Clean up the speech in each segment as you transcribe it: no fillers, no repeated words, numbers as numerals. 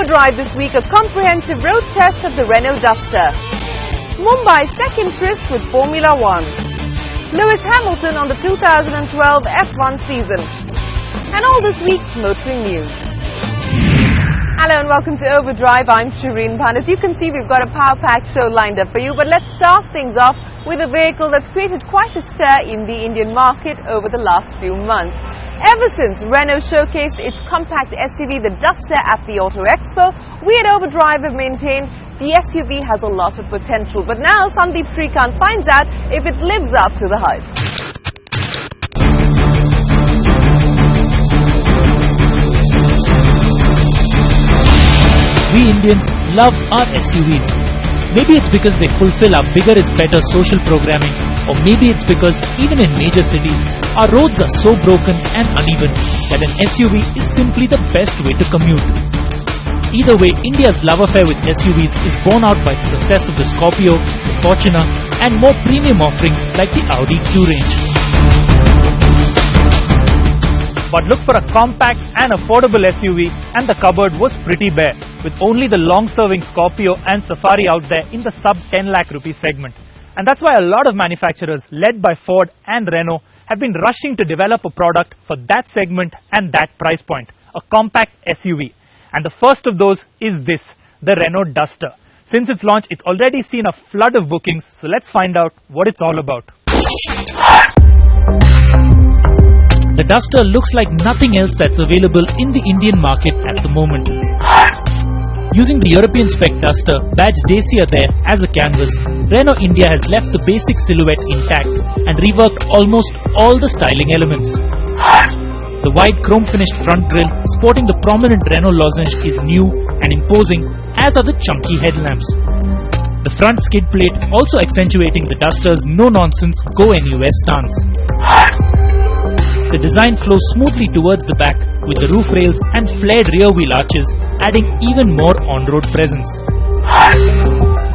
Overdrive this week, a comprehensive road test of the Renault Duster. Mumbai's second tryst with Formula One. Lewis Hamilton on the 2012 F1 season. And all this week's motoring news. Hello and welcome to Overdrive. I'm Shireen Bhan. As you can see, we've got a power-packed show lined up for you. But let's start things off with a vehicle that's created quite a stir in the Indian market over the last few months. Ever since Renault showcased its compact SUV, the Duster, at the Auto Expo, we at Overdrive have maintained the SUV has a lot of potential. But now Sandeep Shrikant finds out if it lives up to the hype. We Indians love our SUVs. Maybe it's because they fulfill our bigger is better social programming, or maybe it's because even in major cities, our roads are so broken and uneven that an SUV is simply the best way to commute. Either way, India's love affair with SUVs is borne out by the success of the Scorpio, the Fortuner, and more premium offerings like the Audi Q range. But look for a compact and affordable SUV and the cupboard was pretty bare, with only the long-serving Scorpio and Safari out there in the sub 10 lakh rupee segment. And that's why a lot of manufacturers led by Ford and Renault have been rushing to develop a product for that segment and that price point, a compact SUV. And the first of those is this, the Renault Duster. Since its launch, it's already seen a flood of bookings, so let's find out what it's all about. The Duster looks like nothing else that's available in the Indian market at the moment. Using the European spec Duster, badged Dacia there as a canvas, Renault India has left the basic silhouette intact and reworked almost all the styling elements. The wide chrome-finished front grille sporting the prominent Renault lozenge is new and imposing, as are the chunky headlamps. The front skid plate also accentuating the Duster's no-nonsense, go-anywhere stance. The design flows smoothly towards the back with the roof rails and flared rear wheel arches adding even more on-road presence.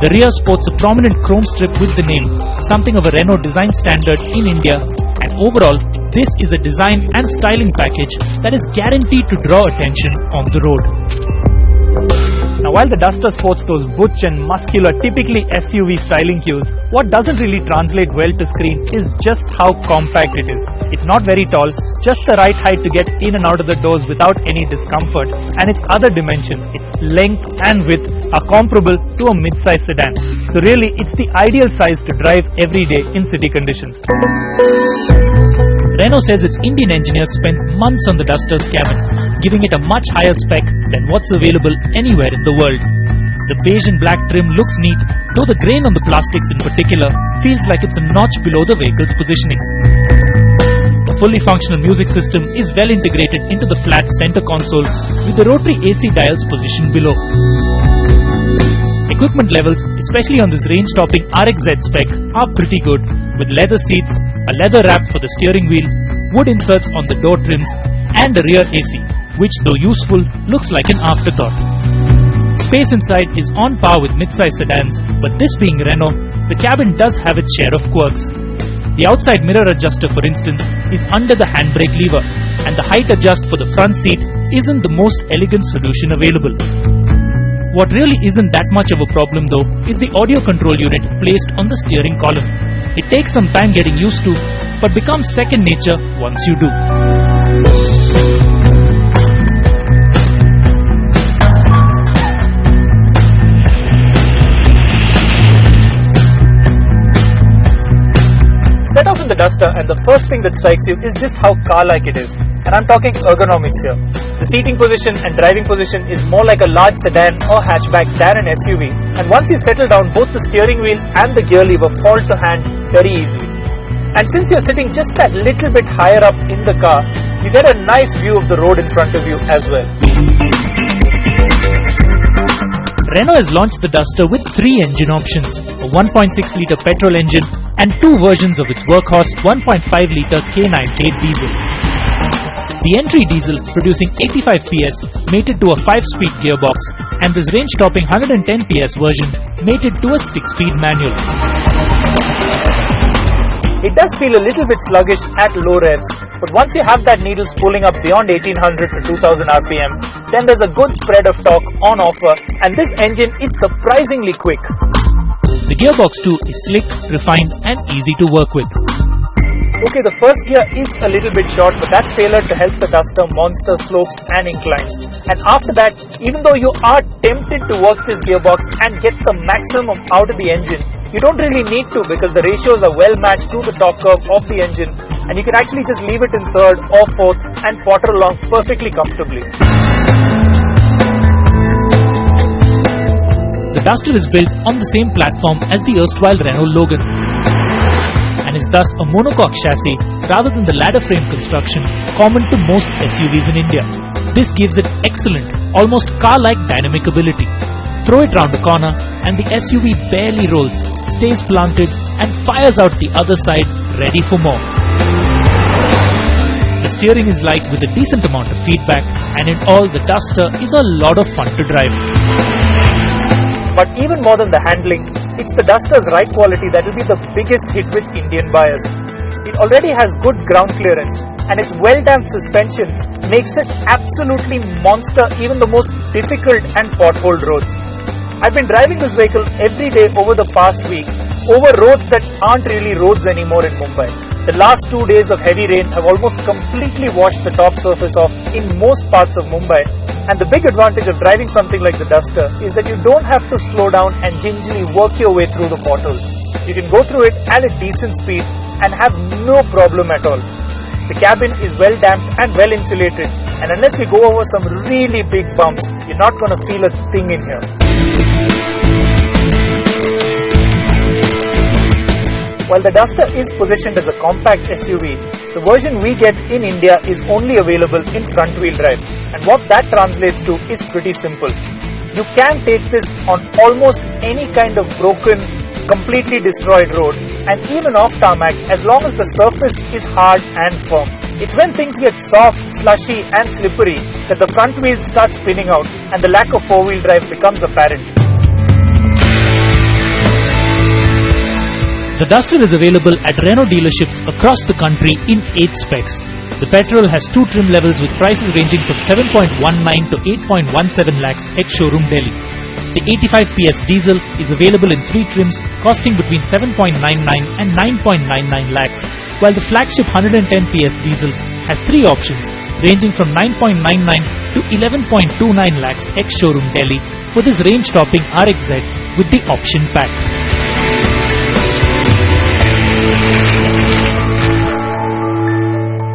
The rear sports a prominent chrome strip with the name, something of a Renault design standard in India, and overall this is a design and styling package that is guaranteed to draw attention on the road. Now while the Duster sports those butch and muscular typically SUV styling cues, what doesn't really translate well to screen is just how compact it is. It's not very tall, just the right height to get in and out of the doors without any discomfort, and its other dimensions, its length and width, are comparable to a mid-size sedan. So really it's the ideal size to drive every day in city conditions. Renault says its Indian engineers spent months on the Duster's cabin, giving it a much higher spec than what's available anywhere in the world. The beige and black trim looks neat, though the grain on the plastics in particular feels like it's a notch below the vehicle's positioning. The fully functional music system is well integrated into the flat center console with the rotary AC dials positioned below. Equipment levels, especially on this range-topping RXZ spec, are pretty good, with leather seats, a leather wrap for the steering wheel, wood inserts on the door trims, and a rear AC, which though useful, looks like an afterthought. Space inside is on par with mid-size sedans, but this being Renault, the cabin does have its share of quirks. The outside mirror adjuster, for instance, is under the handbrake lever, and the height adjust for the front seat isn't the most elegant solution available. What really isn't that much of a problem though is the audio control unit placed on the steering column. It takes some time getting used to, but becomes second nature once you do. Set off in the Duster and the first thing that strikes you is just how car-like it is. And I'm talking ergonomics here. The seating position and driving position is more like a large sedan or hatchback than an SUV. And once you settle down, both the steering wheel and the gear lever fall to hand very easily. And since you're sitting just that little bit higher up in the car, you get a nice view of the road in front of you as well. Renault has launched the Duster with 3 engine options, a 1.6-litre petrol engine and 2 versions of its workhorse 1.5-litre K98 diesel. The entry diesel, producing 85 PS, mated to a 5-speed gearbox, and this range-topping 110 PS version mated to a 6-speed manual. It does feel a little bit sluggish at low revs, but once you have that needle spooling up beyond 1800 to 2000 RPM, then there's a good spread of torque on offer, and this engine is surprisingly quick. The gearbox too is slick, refined and easy to work with. Okay, the first gear is a little bit short, but that's tailored to help the Duster monster slopes and inclines. And after that, even though you are tempted to work this gearbox and get the maximum out of the engine, you don't really need to, because the ratios are well matched to the torque curve of the engine, and you can actually just leave it in third or fourth and potter along perfectly comfortably. The Duster is built on the same platform as the erstwhile Renault Logan, and is thus a monocoque chassis rather than the ladder frame construction common to most SUVs in India. This gives it excellent, almost car-like dynamic ability. Throw it round a corner and the SUV barely rolls, stays planted and fires out the other side, ready for more. The steering is light with a decent amount of feedback, and in all, the Duster is a lot of fun to drive. But even more than the handling, it's the Duster's ride quality that will be the biggest hit with Indian buyers. It already has good ground clearance, and its well-damped suspension makes it absolutely monster even the most difficult and potholed roads. I've been driving this vehicle every day over the past week, over roads that aren't really roads anymore in Mumbai. The last 2 days of heavy rain have almost completely washed the top surface off in most parts of Mumbai. And the big advantage of driving something like the Duster is that you don't have to slow down and gingerly work your way through the potholes. You can go through it at a decent speed and have no problem at all. The cabin is well damped and well insulated, and unless you go over some really big bumps, you're not going to feel a thing in here. While the Duster is positioned as a compact SUV, the version we get in India is only available in front-wheel drive, and what that translates to is pretty simple. You can take this on almost any kind of broken, completely destroyed road, and even off tarmac, as long as the surface is hard and firm. It's when things get soft, slushy and slippery that the front wheels start spinning out and the lack of four-wheel drive becomes apparent. The Duster is available at Renault dealerships across the country in 8 specs. The petrol has 2 trim levels with prices ranging from 7.19 to 8.17 lakhs at showroom Delhi. The 85 PS diesel is available in 3 trims costing between 7.99 and 9.99 lakhs, while the flagship 110 PS diesel has 3 options ranging from 9.99 to 11.29 lakhs at showroom Delhi for this range-topping RXZ with the option pack.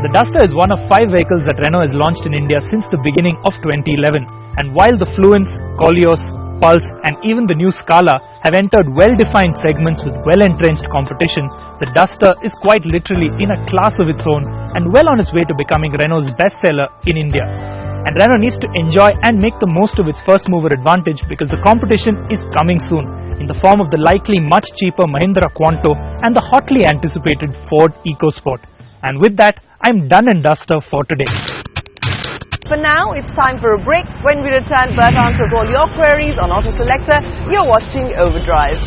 The Duster is one of 5 vehicles that Renault has launched in India since the beginning of 2011, and while the Fluence, Koleos, Pulse and even the new Scala have entered well-defined segments with well-entrenched competition, the Duster is quite literally in a class of its own and well on its way to becoming Renault's bestseller in India. And Renault needs to enjoy and make the most of its first-mover advantage, because the competition is coming soon in the form of the likely much cheaper Mahindra Quanto and the hotly anticipated Ford EcoSport. And with that, I'm done and Duster for today. For now, it's time for a break. When we return, Bert answers all your queries on Auto Selector. You're watching Overdrive.